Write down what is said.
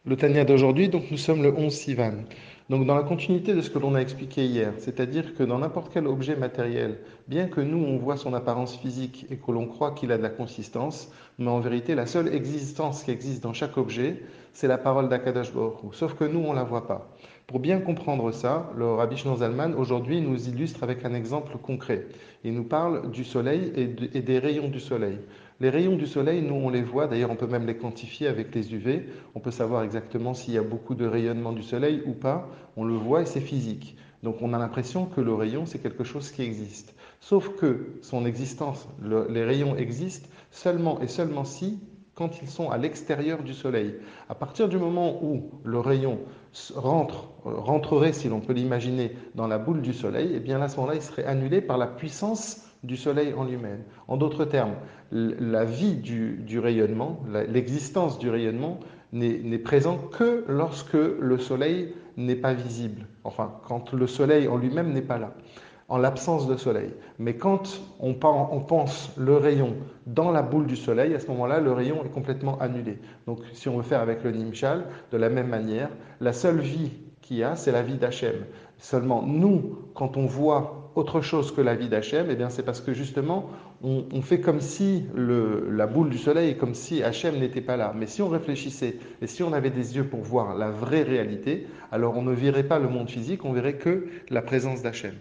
Le Tania d'aujourd'hui, donc nous sommes le 11 Sivan. Donc dans la continuité de ce que l'on a expliqué hier, c'est-à-dire que dans n'importe quel objet matériel, bien que nous on voit son apparence physique et que l'on croit qu'il a de la consistance, mais en vérité la seule existence qui existe dans chaque objet, c'est la parole d'Akadosh Baruch Hu. Sauf que nous on la voit pas. Pour bien comprendre ça, le Rabbi Shlomo Zalman aujourd'hui nous illustre avec un exemple concret. Il nous parle du soleil et des rayons du soleil. Les rayons du soleil, nous on les voit, d'ailleurs on peut même les quantifier avec les UV, on peut savoir exactement s'il y a beaucoup de rayonnement du soleil ou pas, on le voit et c'est physique. Donc on a l'impression que le rayon c'est quelque chose qui existe. Sauf que son existence, les rayons existent seulement et seulement si quand ils sont à l'extérieur du soleil. À partir du moment où le rayon rentrerait, si l'on peut l'imaginer, dans la boule du soleil, et bien à ce moment-là, il serait annulé par la puissance du soleil en lui-même. En d'autres termes, la vie du rayonnement, l'existence du rayonnement n'est présente que lorsque le soleil n'est pas visible. Enfin, quand le soleil en lui-même n'est pas là, en l'absence de soleil. Mais quand on pense le rayon dans la boule du soleil, à ce moment-là, le rayon est complètement annulé. Donc, si on veut faire avec le Nimshal, de la même manière, la seule vie qu'il y a, c'est la vie d'Hachem. Seulement, nous, quand on voit autre chose que la vie d'Hachem, eh bien, c'est parce que justement, on fait comme si la boule du soleil, comme si Hachem n'était pas là. Mais si on réfléchissait et si on avait des yeux pour voir la vraie réalité, alors on ne verrait pas le monde physique, on verrait que la présence d'Hachem.